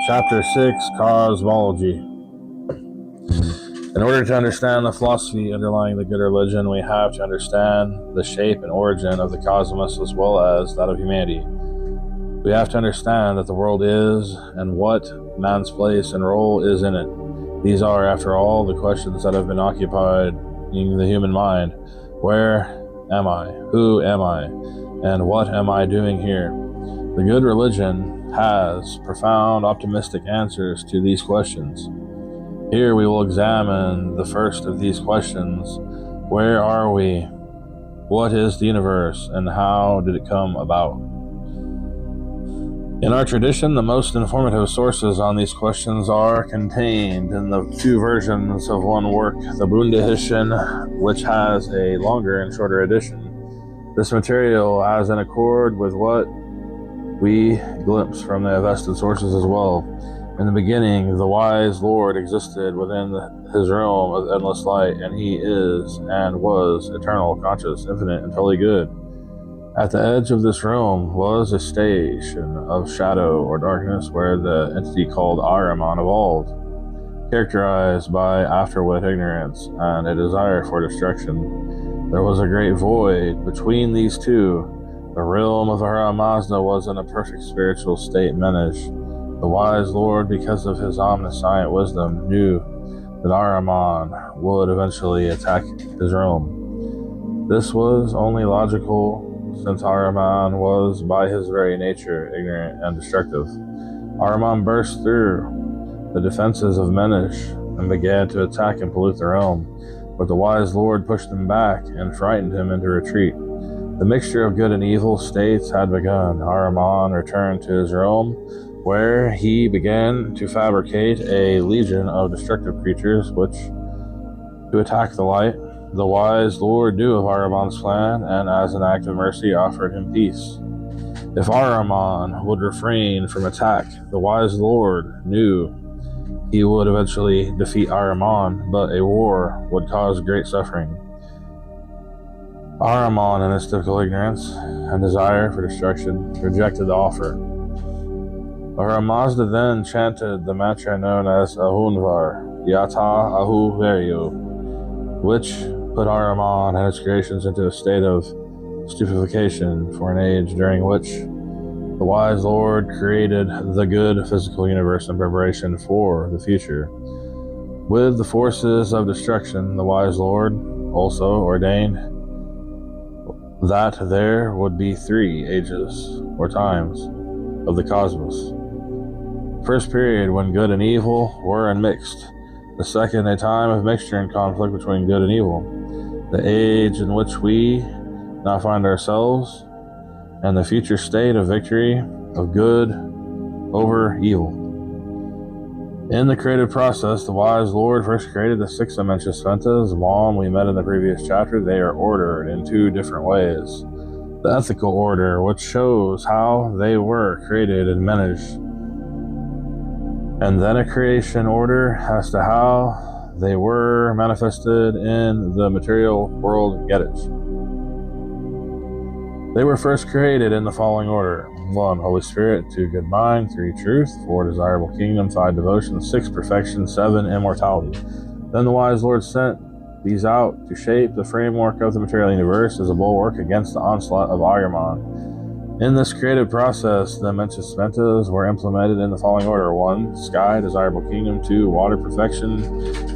Chapter 6, Cosmology. In order to understand the philosophy underlying the good religion, we have to understand the shape and origin of the cosmos as well as that of humanity. We have to understand that the world is, and what man's place and role is in it. These are, after all, the questions that have been occupying the human mind. Where am I? Who am I? And what am I doing here? The good religion has profound, optimistic answers to these questions. Here we will examine the first of these questions. Where are we? What is the universe, and how did it come about? In our tradition, the most informative sources on these questions are contained in the two versions of one work, the Bundahischen, which has a longer and shorter edition. This material has an accord with what we glimpse from the Avested sources as well. In the beginning, the wise Lord existed within his realm of endless light, and he is and was eternal, conscious, infinite, and totally good. At the edge of this realm was a station of shadow or darkness where the entity called Ahriman evolved, characterized by afterwit ignorance and a desire for destruction. There was a great void between these two. The realm of Ahura Mazda was in a perfect spiritual state Menish. The wise Lord, because of his omniscient wisdom, knew that Ahriman would eventually attack his realm. This was only logical, since Ahriman was by his very nature ignorant and destructive. Ahriman burst through the defenses of Menish and began to attack and pollute the realm, but the wise Lord pushed him back and frightened him into retreat. The mixture of good and evil states had begun. Ahriman returned to his realm, where he began to fabricate a legion of destructive creatures to attack the light. The wise Lord knew of Ahriman's plan, and as an act of mercy offered him peace. If Ahriman would refrain from attack, the wise Lord knew he would eventually defeat Ahriman, but a war would cause great suffering. Ahriman, in his typical ignorance and desire for destruction, rejected the offer. Ahura Mazda then chanted the mantra known as Ahunvar, Yata Ahu Veryu, which put Ahriman and his creations into a state of stupefaction for an age during which the wise Lord created the good physical universe in preparation for the future. With the forces of destruction, the wise Lord also ordained that there would be 3 ages, or times, of the cosmos. First period when good and evil were unmixed. The second, a time of mixture and conflict between good and evil. The age in which we now find ourselves, and the future state of victory of good over evil. In the creative process, the wise Lord first created the 6 Amentia Sventas, one we met in the previous chapter. They are ordered in 2 different ways. The ethical order, which shows how they were created in Menish, and then a creation order as to how they were manifested in the material world Gedish. They were first created in the following order: 1. Holy Spirit, 2. Good mind, 3. Truth, 4. Desirable kingdom, 5. Devotion, 6. Perfection, 7. Immortality. Then the wise Lord sent these out to shape the framework of the material universe as a bulwark against the onslaught of Ahriman. In this creative process, the Amentia Sventas were implemented in the following order: 1. Sky, desirable kingdom, 2. Water, perfection,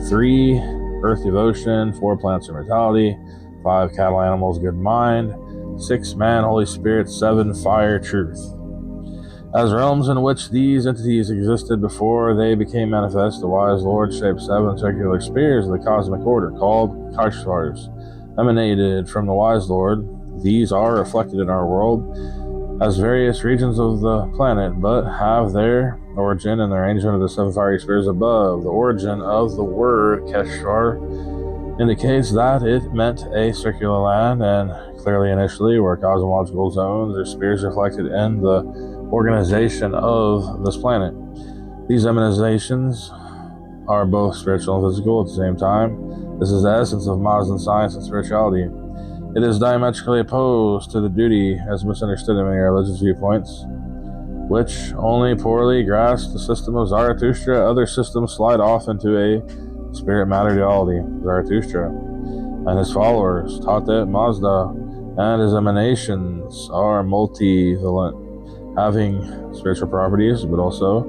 3. Earth, devotion, 4. Plants, immortality, 5. Cattle, animals, good mind, 6. Man, Holy Spirit, 7. Fire, truth. As realms in which these entities existed before they became manifest, the wise Lord shaped 7 circular spheres of the cosmic order, called Kashvars, emanated from the wise Lord. These are reflected in our world as various regions of the planet, but have their origin in the arrangement of the 7 fiery spheres above. The origin of the word Keshvar indicates that it meant a circular land, and clearly initially were cosmological zones or spheres reflected in the organization of this planet. These emanations are both spiritual and physical at the same time. This is the essence of Mazdan science and spirituality. It is diametrically opposed to the duty as misunderstood in many religious viewpoints. which only poorly grasp the system of Zarathustra. Other systems slide off into a spirit-matter duality. Zarathustra and his followers taught that Mazda and his emanations are multivalent, having spiritual properties, but also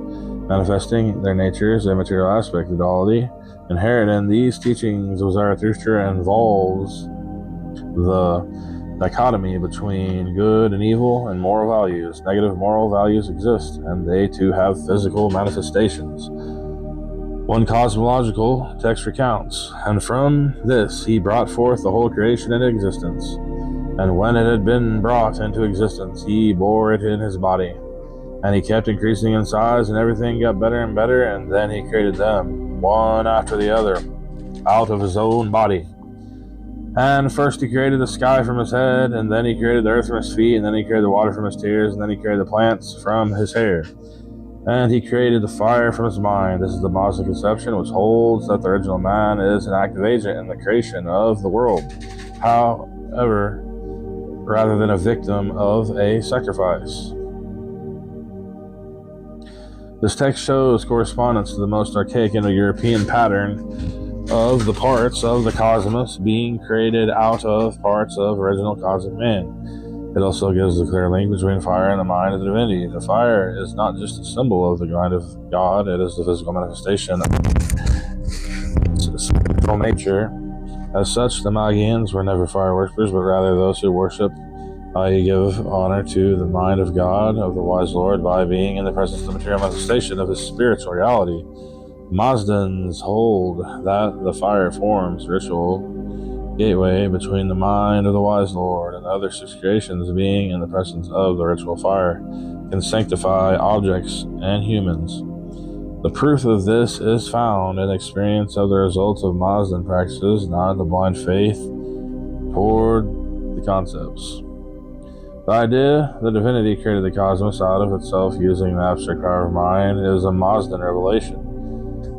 manifesting their natures a material aspect. The duality inherent in these teachings of Zarathustra involves the dichotomy between good and evil and moral values. Negative moral values exist, and they too have physical manifestations. One cosmological text recounts, and from this he brought forth the whole creation into existence. And when it had been brought into existence, he bore it in his body. And he kept increasing in size, and everything got better and better, and then he created them, one after the other, out of his own body. And first he created the sky from his head, and then he created the earth from his feet, and then he created the water from his tears, and then he created the plants from his hair. And he created the fire from his mind. This is the Mazda conception, which holds that the original man is an active agent in the creation of the world. However, rather than a victim of a sacrifice. This text shows correspondence to the most archaic Indo-European pattern of the parts of the cosmos being created out of parts of original cosmic man. It also gives a clear link between fire and the mind of the divinity. The fire is not just a symbol of the mind of God, it is the physical manifestation of its spiritual nature. As such, the Magians were never fire worshippers, but rather those who worship, i.e. give honor to the mind of God, of the wise Lord, by being in the presence of the material manifestation of his spiritual reality. Mazdans hold that the fire forms ritual gateway between the mind of the wise Lord and other six creations. Being in the presence of the ritual fire can sanctify objects and humans. The proof of this is found in experience of the results of Mazdan practices, not the blind faith toward the concepts. The idea that divinity created the cosmos out of itself using the abstract power of mind is a Mazdan revelation,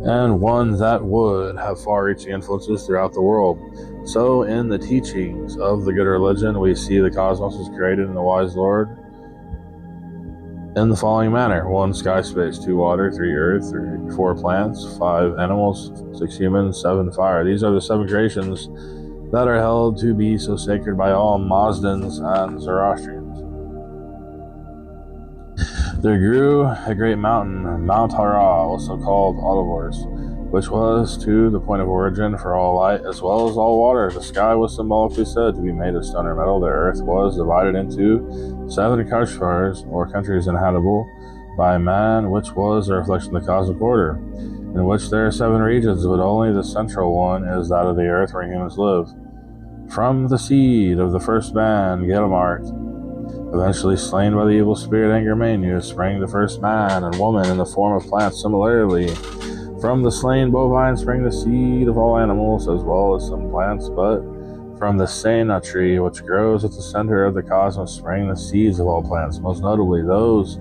and one that would have far-reaching influences throughout the world. So, in the teachings of the good religion, we see the cosmos was created in the wise Lord in the following manner: 1 sky space, 2 water, 3 earth, 4 plants, 5 animals, 6 humans, 7 fire. These are the 7 creations that are held to be so sacred by all Mazdans and Zoroastrians. There grew a great mountain, Mount Hara, also called Olivors, which was to the point of origin for all light as well as all water. The sky was symbolically said to be made of stone or metal. The earth was divided into 7 kashfars, or countries inhabitable by man, which was a reflection of the cosmic order, in which there are 7 regions, but only the central one is that of the earth where humans live. From the seed of the first man, Gelmart, eventually slain by the evil spirit Angermanius, sprang the first man and woman in the form of plants. Similarly, from the slain bovine sprang the seed of all animals, as well as some plants, but from the Sena tree, which grows at the center of the cosmos, sprang the seeds of all plants, most notably those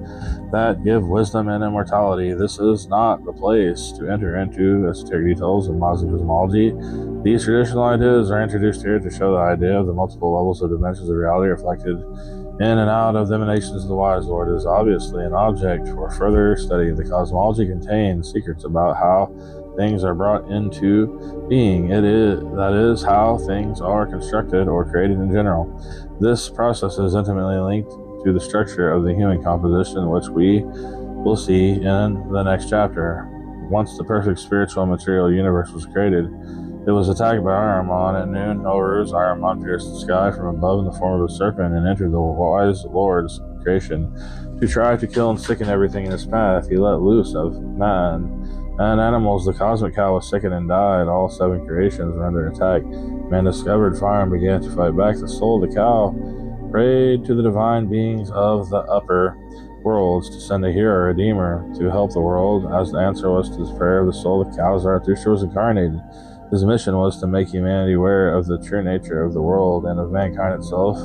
that give wisdom and immortality. This is not the place to enter into esoteric details of Mazda cosmology. These traditional ideas are introduced here to show the idea of the multiple levels of dimensions of reality reflected in and out of the emanations of the wise Lord is obviously an object for further study. The cosmology contains secrets about how things are brought into being. That is how things are constructed or created in general. This process is intimately linked to the structure of the human composition, which we will see in the next chapter. Once the perfect spiritual and material universe was created, it was attacked by Ahriman at noon. Horus, Ahriman pierced the sky from above in the form of a serpent and entered the wise Lord's creation to try to kill and sicken everything in his path. He let loose of man and animals. The cosmic cow was sickened and died. All 7 creations were under attack. Man discovered fire and began to fight back. The soul of the cow prayed to the divine beings of the upper worlds to send a hero or redeemer to help the world. As the answer was to this prayer of the soul of the cow, Zarathustra was incarnated. His mission was to make humanity aware of the true nature of the world and of mankind itself.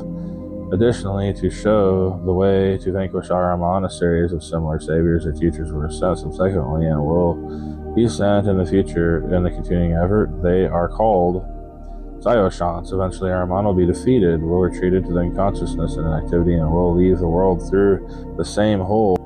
Additionally, to show the way to vanquish Ahriman, a series of similar saviors or teachers were sent subsequently and will be sent in the future in the continuing effort. They are called Saoshyants. Eventually, Ahriman will be defeated, will retreat into the unconsciousness and inactivity, and will leave the world through the same hole